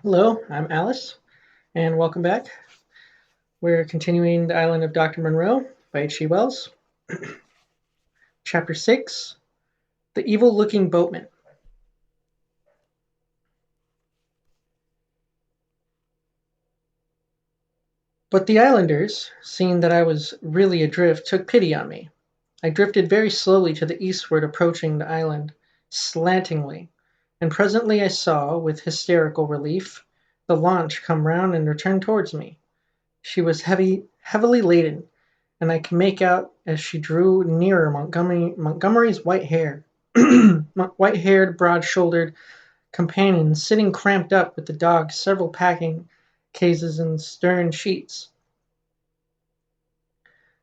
Hello, I'm Alice, and welcome back. We're continuing The Island of Doctor Moreau by H.G. Wells. Chapter 6 The Evil Looking Boatman. But the islanders, seeing that I was really adrift, took pity on me. I drifted very slowly to the eastward, approaching the island slantingly, and presently I saw, with hysterical relief, the launch come round and return towards me. She was heavily laden, and I could make out as she drew nearer Montgomery's white-haired, broad-shouldered companion sitting cramped up with the dog, several packing cases and stern sheets.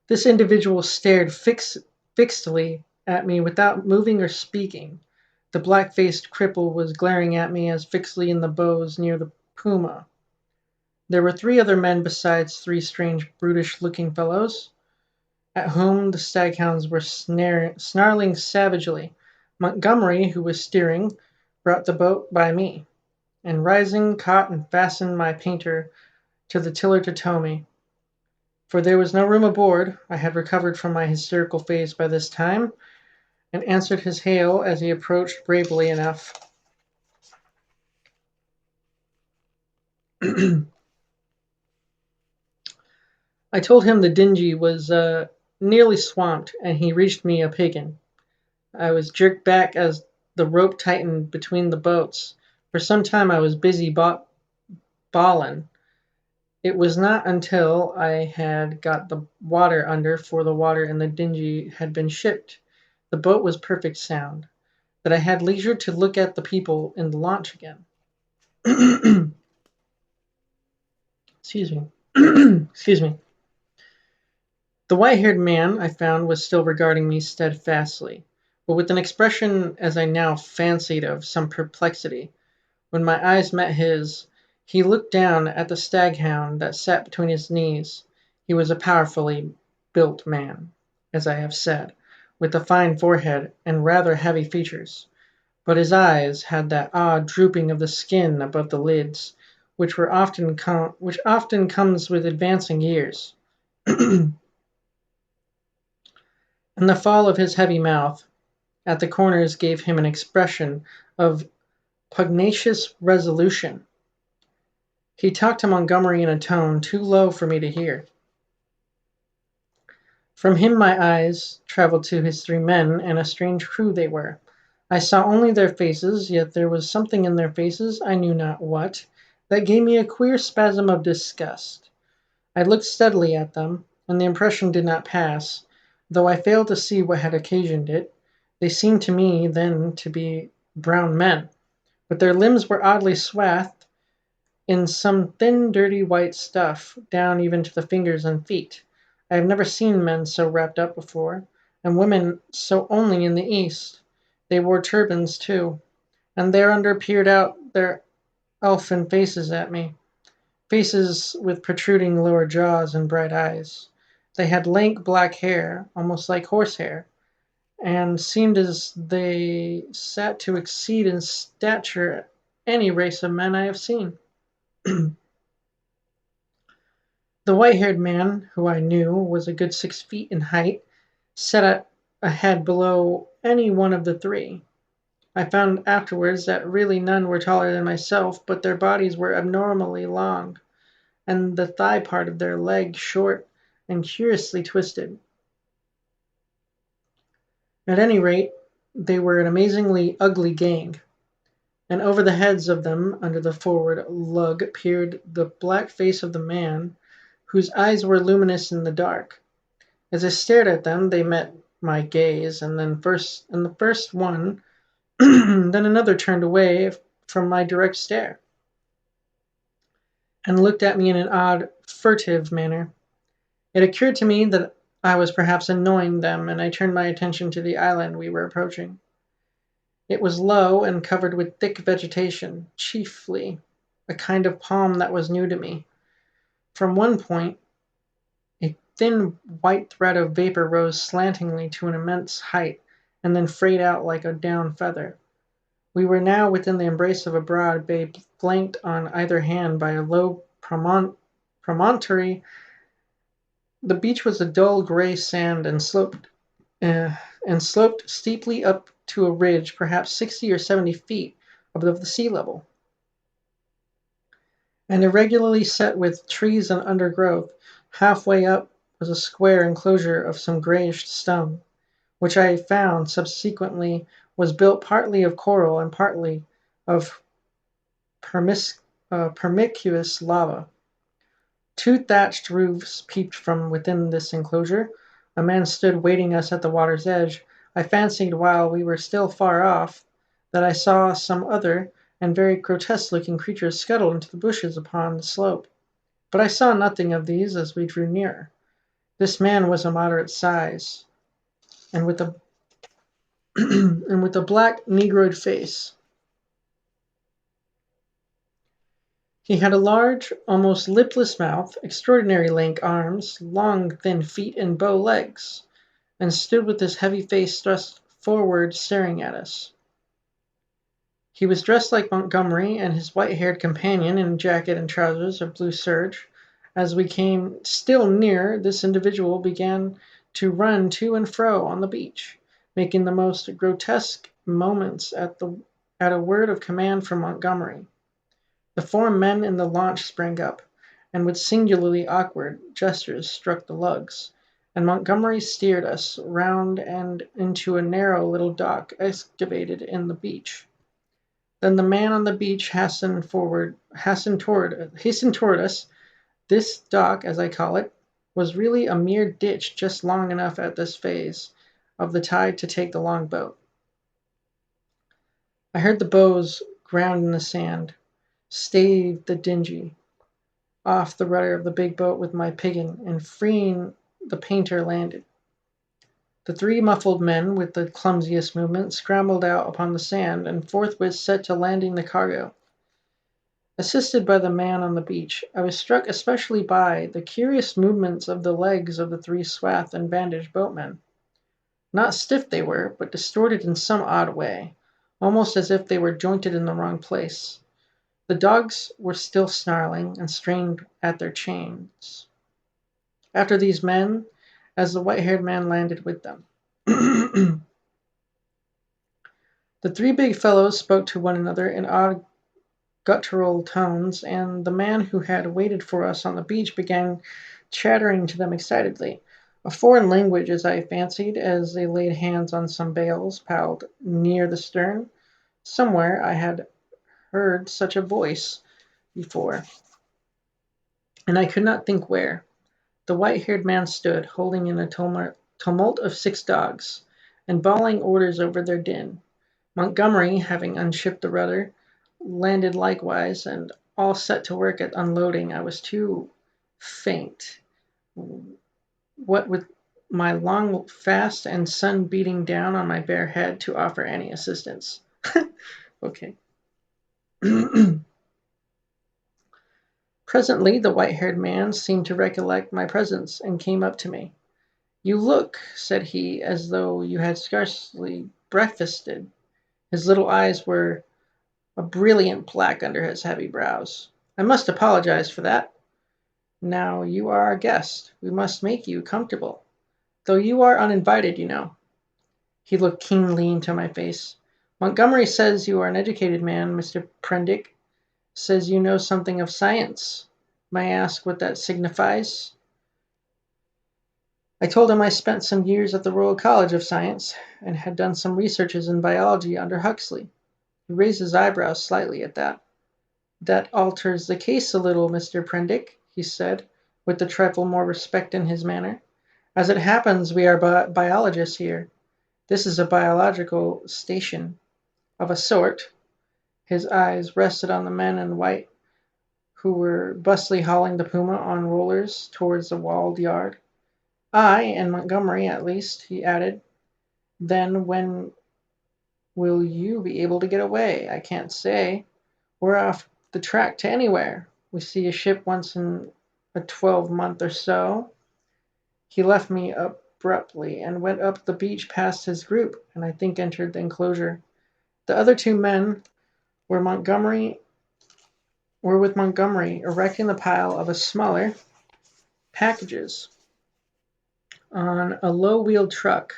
This individual stared fixedly at me without moving or speaking. The black-faced cripple was glaring at me as fixedly in the bows near the puma. There were three other men besides three strange, brutish-looking fellows, at whom the staghounds were snarling savagely. Montgomery, who was steering, brought the boat by me, and rising, caught and fastened my painter to the tiller to tow me. For there was no room aboard. I had recovered from my hysterical phase by this time, and answered his hail as he approached bravely enough. I told him the dinghy was nearly swamped, and he reached me a Pagan. I was jerked back as the rope tightened between the boats. For some time I was busy bawling. It was not until I had got the water under, for the water in the dinghy had been shipped, the boat was perfect sound, that I had leisure to look at the people in the launch again. Excuse me. Excuse me. The white-haired man, I found, was still regarding me steadfastly, but with an expression, as I now fancied, of some perplexity. When my eyes met his, he looked down at the staghound that sat between his knees. He was a powerfully built man, as I have said, with a fine forehead and rather heavy features, but his eyes had that odd drooping of the skin above the lids, which often comes with advancing years. And the fall of his heavy mouth at the corners gave him an expression of pugnacious resolution. He talked to Montgomery in a tone too low for me to hear. From him my eyes travelled to his three men, and a strange crew they were. I saw only their faces, yet there was something in their faces, I knew not what, that gave me a queer spasm of disgust. I looked steadily at them, and the impression did not pass, though I failed to see what had occasioned it. They seemed to me then to be brown men, but their limbs were oddly swathed in some thin, dirty white stuff, down even to the fingers and feet. I have never seen men so wrapped up before, and women so only in the East. They wore turbans too, and thereunder peered out their elfin faces at me, faces with protruding lower jaws and bright eyes. They had lank black hair, almost like horsehair, and seemed as they sat to exceed in stature any race of men I have seen. The white-haired man, who I knew was a good 6 feet in height, sat at a head below any one of the three. I found afterwards that really none were taller than myself, but their bodies were abnormally long, and the thigh part of their leg short and curiously twisted. At any rate, they were an amazingly ugly gang, and over the heads of them, under the forward lug, peered the black face of the man, whose eyes were luminous in the dark. As I stared at them, they met my gaze, and the first one, then another turned away from my direct stare, and looked at me in an odd, furtive manner. It occurred to me that I was perhaps annoying them, and I turned my attention to the island we were approaching. It was low and covered with thick vegetation, chiefly a kind of palm that was new to me. From one point, a thin white thread of vapor rose slantingly to an immense height, and then frayed out like a down feather. We were now within the embrace of a broad bay flanked on either hand by a low promontory. The beach was a dull gray sand uh, and sloped steeply up to a ridge perhaps 60 or 70 feet above the sea level, and irregularly set with trees and undergrowth. Halfway up was a square enclosure of some grayish stone, which I found subsequently was built partly of coral and partly of permicuous lava. Two thatched roofs peeped from within this enclosure. A man stood waiting us at the water's edge. I fancied while we were still far off that I saw some other and very grotesque-looking creatures scuttle into the bushes upon the slope, but I saw nothing of these as we drew nearer. This man was of moderate size, and with a and with a black negroid face. He had a large, almost lipless mouth, extraordinary lank arms, long thin feet, and bow legs, and stood with his heavy face thrust forward staring at us. He was dressed like Montgomery and his white-haired companion in jacket and trousers of blue serge. As we came still nearer, this individual began to run to and fro on the beach, making the most grotesque movements at a word of command from Montgomery. The four men in the launch sprang up, and with singularly awkward gestures struck the lugs, and Montgomery steered us round and into a narrow little dock excavated in the beach. Then the man on the beach hastened toward us. This dock, as I call it, was really a mere ditch just long enough at this phase of the tide to take the long boat. I heard the bows ground in the sand, staved the dinghy off the rudder of the big boat with my Pagan, and freeing the painter landed. The three muffled men, with the clumsiest movement, scrambled out upon the sand, and forthwith set to landing the cargo. Assisted by the man on the beach, I was struck especially by the curious movements of the legs of the three swathed and bandaged boatmen. Not stiff they were, but distorted in some odd way, almost as if they were jointed in the wrong place. The dogs were still snarling and strained at their chains. After these men, as the white-haired man landed with them. The three big fellows spoke to one another in odd guttural tones, and the man who had waited for us on the beach began chattering to them excitedly. A foreign language, as I fancied, as they laid hands on some bales piled near the stern. Somewhere I had heard such a voice before, and I could not think where. The white-haired man stood, holding in a tumult of 6 dogs, and bawling orders over their din. Montgomery, having unshipped the rudder, landed likewise, and all set to work at unloading. I was too faint, what with my long fast and sun beating down on my bare head, to offer any assistance. Okay. Presently the white-haired man seemed to recollect my presence, and came up to me. "You look," said he, "as though you had scarcely breakfasted." His little eyes were a brilliant black under his heavy brows. "I must apologize for that. Now you are our guest. We must make you comfortable, though you are uninvited, you know." He looked keenly into my face. "Montgomery says you are an educated man, Mr. Prendick. Says you know something of science. May I ask what that signifies?" I told him I spent some years at the Royal College of Science, and had done some researches in biology under Huxley. He raised his eyebrows slightly at that. "That alters the case a little, Mr. Prendick," he said, with a trifle more respect in his manner. "As it happens, we are biologists here. This is a biological station, of a sort." His eyes rested on the men in white who were bustily hauling the puma on rollers towards the walled yard. "I and Montgomery, at least," he added. "Then when will you be able to get away?" "I can't say. We're off the track to anywhere. We see a ship once in a 12-month or so." He left me abruptly, and went up the beach past his group, and I think entered the enclosure. The other two men were with Montgomery, erecting the pile of smaller packages on a low-wheeled truck.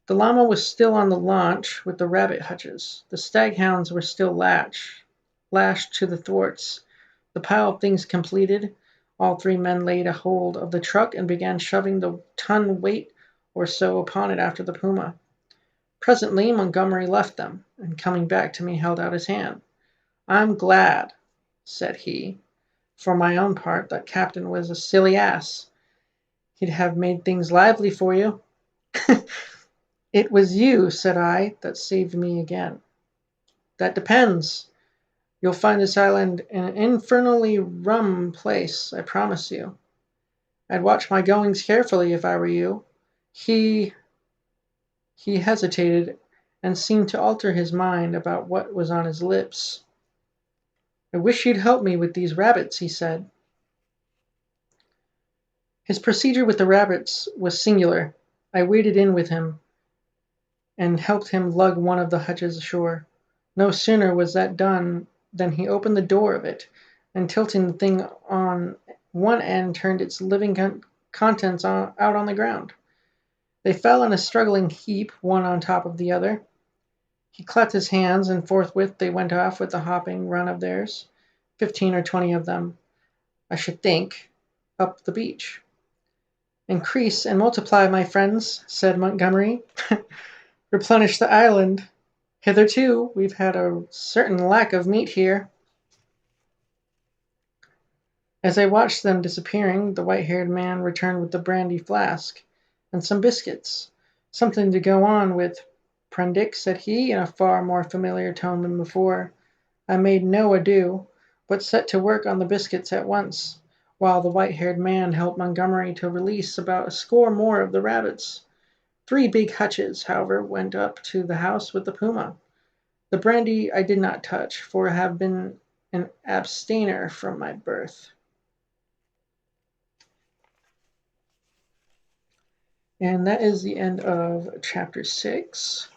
The llama was still on the launch with the rabbit hutches. The staghounds were still lashed to the thwarts. The pile of things completed, all three men laid a hold of the truck and began shoving the ton weight or so upon it after the puma. Presently Montgomery left them, and coming back to me held out his hand. "I'm glad," said he, "for my own part, that Captain was a silly ass. He'd have made things lively for you." "It was you," said I, "that saved me again." "That depends. You'll find this island an infernally rum place, I promise you. I'd watch my goings carefully if I were you." He hesitated and seemed to alter his mind about what was on his lips. "I wish you'd help me with these rabbits," he said. His procedure with the rabbits was singular. I waded in with him and helped him lug one of the hutches ashore. No sooner was that done than he opened the door of it, and tilting the thing on one end turned its living contents out on the ground. They fell in a struggling heap, one on top of the other. He clapped his hands, and forthwith they went off with a hopping run of theirs, 15 or 20 of them, I should think, up the beach. "Increase and multiply, my friends," said Montgomery. "Replenish the island. Hitherto we've had a certain lack of meat here." As I watched them disappearing, the white-haired man returned with the brandy flask and some biscuits. "Something to go on with, Prendick," said he, in a far more familiar tone than before. I made no ado, but set to work on the biscuits at once, while the white-haired man helped Montgomery to release about a score more of the rabbits. 3 big hutches, however, went up to the house with the puma. The brandy I did not touch, for I have been an abstainer from my birth. And that is the end of chapter 6.